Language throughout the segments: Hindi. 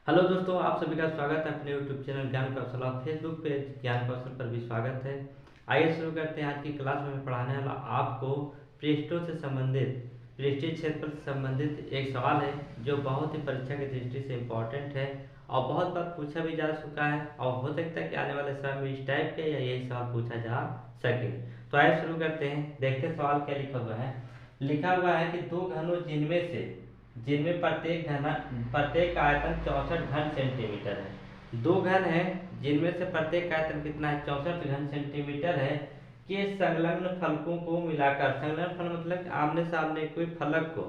हेलो दोस्तों, आप सभी का स्वागत है अपने यूट्यूब चैनल ज्ञान कौशल और फेसबुक पेज ज्ञान कौशल पर भी स्वागत है। आइए शुरू करते हैं। आज की क्लास में मैं पढ़ाने वाला आपको पृष्ठों से संबंधित पृष्ठीय क्षेत्र से संबंधित एक सवाल है जो बहुत ही परीक्षा की दृष्टि से इम्पोर्टेंट है और बहुत बार पूछा भी जा चुका है और हो सकता है कि आने वाले समय में इस टाइप के या यही सवाल पूछा जा सके। तो आइए शुरू करते हैं। देखते हैं सवाल क्या लिखा हुआ है। लिखा हुआ है कि दो घनों जिनमें प्रत्येक आयतन 64 घन सेंटीमीटर है। दो घन है जिनमें से प्रत्येक आयतन कितना है, 64 घन सेंटीमीटर है, के संलग्न फलकों को मिलाकर, संलग्न फल मतलब आमने सामने कोई फलक को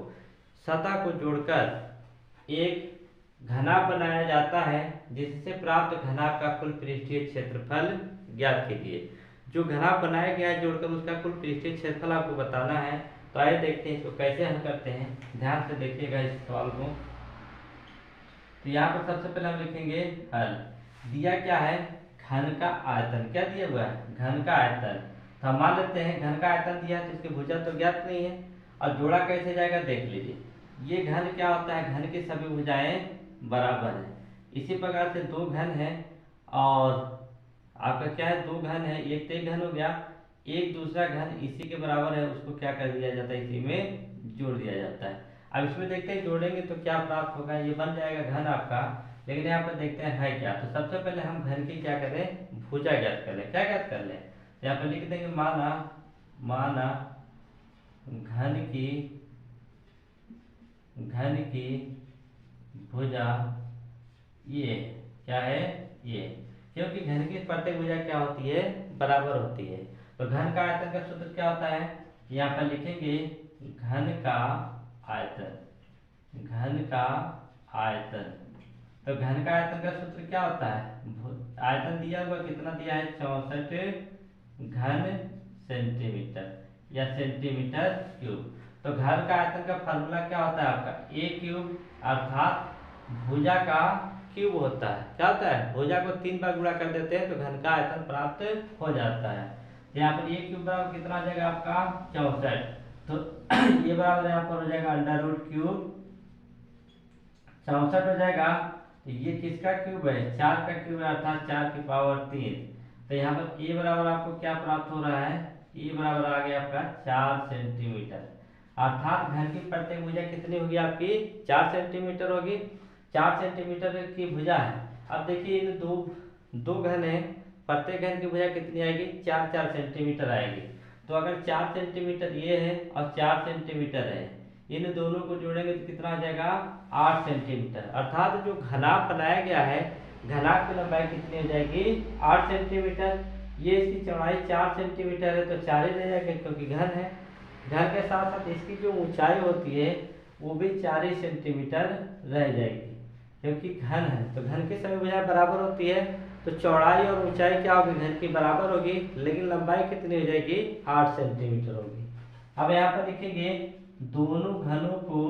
सतह को जोड़कर एक घनाभ बनाया जाता है, जिससे प्राप्त घनाभ का कुल पृष्ठीय क्षेत्रफल ज्ञात कीजिए। जो घनाभ बनाया गया है जोड़कर उसका कुल पृष्ठीय क्षेत्रफल आपको बताना है। तो आइए देखते हैं इसको कैसे हल करते हैं। ध्यान से देखिएगा इस सवाल को। तो यहाँ पर सबसे पहले हम लिखेंगे हल। दिया क्या है, घन का आयतन। क्या दिया हुआ है, घन का आयतन। तो हम मान लेते हैं घन का आयतन दिया है तो इसकी भुजा तो ज्ञात नहीं है और जोड़ा कैसे जाएगा देख लीजिए। ये घन क्या होता है, घन की सभी भुजाएं बराबर है। इसी प्रकार से दो घन है और आपका क्या है, दो घन है, एक तो एक घन हो गया, एक दूसरा घन इसी के बराबर है, उसको क्या कर दिया जाता है, इसी में जोड़ दिया जाता है। अब इसमें देखते हैं जोड़ेंगे तो क्या प्राप्त होगा, ये बन जाएगा घन आपका। लेकिन यहाँ पर देखते हैं है क्या। तो सबसे पहले हम घन की क्या करें, भुजा ज्ञात कर लें। क्या ज्ञात कर लें, यहाँ पर लिख देंगे माना माना घन की भुजा ये क्या है, ये, क्योंकि घन की प्रत्येक भुजा क्या होती है, बराबर होती है। तो घन का आयतन का सूत्र क्या होता है, यहाँ पर लिखेंगे घन का आयतन, घन का आयतन। तो घन का आयतन का सूत्र क्या होता है, आयतन दिया हुआ कितना दिया है, 64 घन सेंटीमीटर या सेंटीमीटर क्यूब। तो घन का आयतन का फॉर्मूला क्या होता है आपका, ए क्यूब, अर्थात भुजा का क्यूब होता है। क्या होता है, भुजा को 3 बार गुणा कर देते हैं तो घन का आयतन प्राप्त हो जाता है। यहाँ पर ए क्यूब बराबर कितना आ जाएगा आपका, 64। तो ये बराबर यहाँ पर हो जाएगा अंडर रूट क्यूब 64 हो जाएगा। तो ये किसका क्यूब है, 4 का क्यूब है, अर्थात 4 की पावर 3। तो यहाँ पर ए बराबर आपको क्या प्राप्त हो रहा है, ए बराबर आ गया आपका 4 सेंटीमीटर। अर्थात घन की प्रत्येक भुजा कितनी होगी आपकी, 4 सेंटीमीटर होगी। 4 सेंटीमीटर की भुजा है। अब देखिए इन दो दो घन है, प्रत्येक घन की भुजा कितनी आएगी, 4 सेंटीमीटर आएगी। तो अगर 4 सेंटीमीटर ये है और 4 सेंटीमीटर है, इन दोनों को जोड़ेंगे तो कितना आ जाएगा, 8 सेंटीमीटर। अर्थात जो घनाभ बनाया गया है, घनाभ की लंबाई कितनी हो जाएगी, 8 सेंटीमीटर। ये इसकी चौड़ाई 4 सेंटीमीटर है तो 4 ही रह जाएगा क्योंकि घन है। घन के साथ साथ इसकी जो ऊंचाई होती है वो भी 4 ही सेंटीमीटर रह जाएगी क्योंकि घन है। तो घन की सभी भुजाएं बराबर होती है तो चौड़ाई और ऊंचाई क्या होगी, घन की बराबर होगी, लेकिन लंबाई कितनी हो जाएगी, 8 सेंटीमीटर होगी। अब यहाँ पर लिखेंगे दोनों घनों को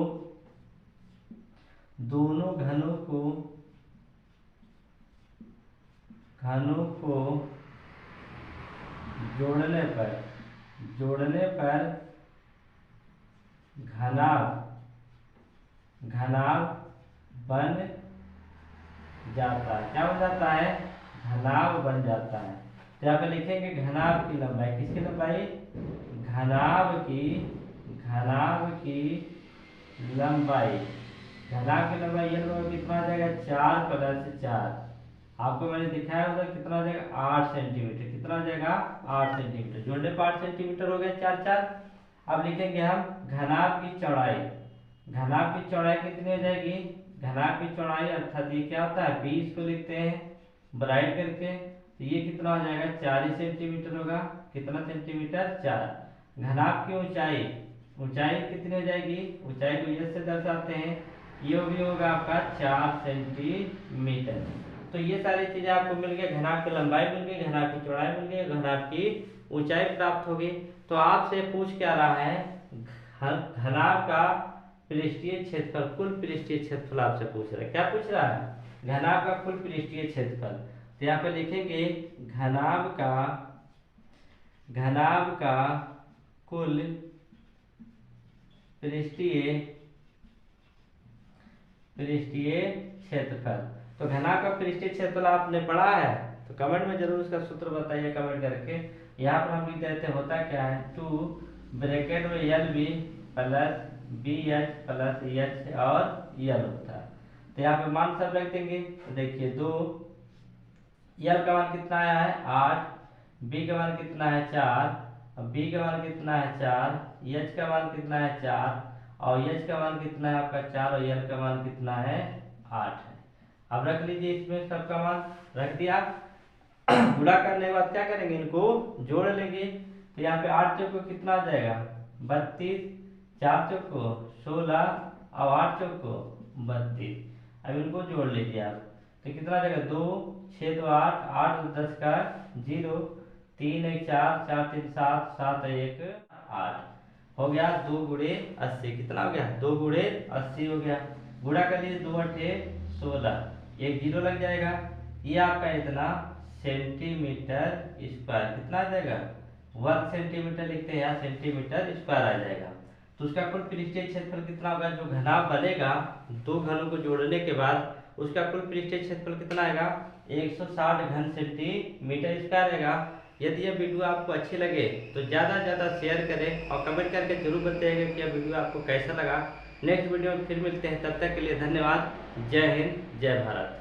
जोड़ने पर घनाभ बन जाता है। क्या बन जाता है, घनाभ बन जाता है। तो यहाँ पे लिखेंगे घनाभ की लंबाई, किसकी लंबाई, घनाभ की लंबाई। घनाभ की लंबाई ये लोग कितना आ जाएगा, 4 + 4। आपको मैंने दिखाया उधर कितना आ जाएगा, 8 सेंटीमीटर। कितना आ जाएगा, 8 सेंटीमीटर। जोड़ने पर 8 सेंटीमीटर हो गया, 4 4। अब लिखेंगे हम घनाभ की चौड़ाई। घनाभ की चौड़ाई कितनी हो जाएगी, घनाभ की चौड़ाई अर्थात ये क्या होता है, 20 को लिखते हैं ब्राइट करके। तो ये कितना हो जाएगा, 4 ही सेंटीमीटर होगा। कितना सेंटीमीटर, 4। घनाभ की ऊंचाई कितनी हो जाएगी, ऊंचाई को ये से दर्शाते हैं, ये भी होगा आपका 4 सेंटीमीटर। तो ये सारी चीजें आपको मिल गई, घनाभ की लंबाई मिल गई, घनाभ की चौड़ाई मिल गई, घनाभ की ऊंचाई प्राप्त होगी। तो आपसे पूछ क्या रहा है, घनाभ का पृष्ठीय क्षेत्रफल, कुल पृष्ठीय क्षेत्रफल आपसे पूछ रहा है। क्या पूछ रहा है, घनाभ का कुल पृष्ठीय क्षेत्रफल। तो यहाँ पे लिखेंगे घनाभ का कुल पृष्ठीय क्षेत्रफल। तो घनाभ का पृष्ठीय क्षेत्रफल आपने पढ़ा है तो कमेंट में जरूर उसका सूत्र बताइए कमेंट करके। यहाँ पर हम लिख देते हैं होता क्या है 2 ब्रैकेट में LB plus BH plus EH और L होता है। तो यहाँ पे मान सब रख देंगे। तो देखिए 2 L का मान कितना आया है 8, B का मान कितना है 4, और B का मान कितना है 4, EH का मान कितना है 4 और EH का मान कितना है आपका 4 और L का मान कितना है 8 है। अब रख लीजिए इसमें सबका मान रख दिया। गुणा करने के बाद क्या करेंगे इनको जोड़ लेंगे। तो यहाँ पे 8 चौक को कितना आ जाएगा 32, 4 चौक को 16 और 8 चौक को 32। अब इनको जोड़ लीजिए आप तो कितना आ जाएगा 2 6 2 8 8 10 का 0 3 1 4 4 3 7 7 1 8 हो गया। 2 गुणे 80 कितना हो गया 2 गुणे 80 हो गया। गुणा कर लीजिए 2 8 16 एक 0 लग जाएगा। ये आपका इतना सेंटीमीटर स्क्वायर कितना आ जाएगा वर्ग सेंटीमीटर लिखते हैं यहाँ सेंटीमीटर स्क्वायर आ जाएगा। तो उसका कुल पृष्ठीय क्षेत्रफल कितना होगा जो घनाभ बनेगा दो घनों को जोड़ने के बाद उसका कुल पृष्ठीय क्षेत्रफल कितना आएगा 160 घन सेंटीमीटर स्क्वायर आएगा। यदि यह वीडियो आपको अच्छी लगे तो ज़्यादा से ज़्यादा शेयर करें और कमेंट करके जरूर बताइएगा कि यह वीडियो आपको कैसा लगा। नेक्स्ट वीडियो में फिर मिलते हैं, तब तक के लिए धन्यवाद। जय हिंद जय भारत।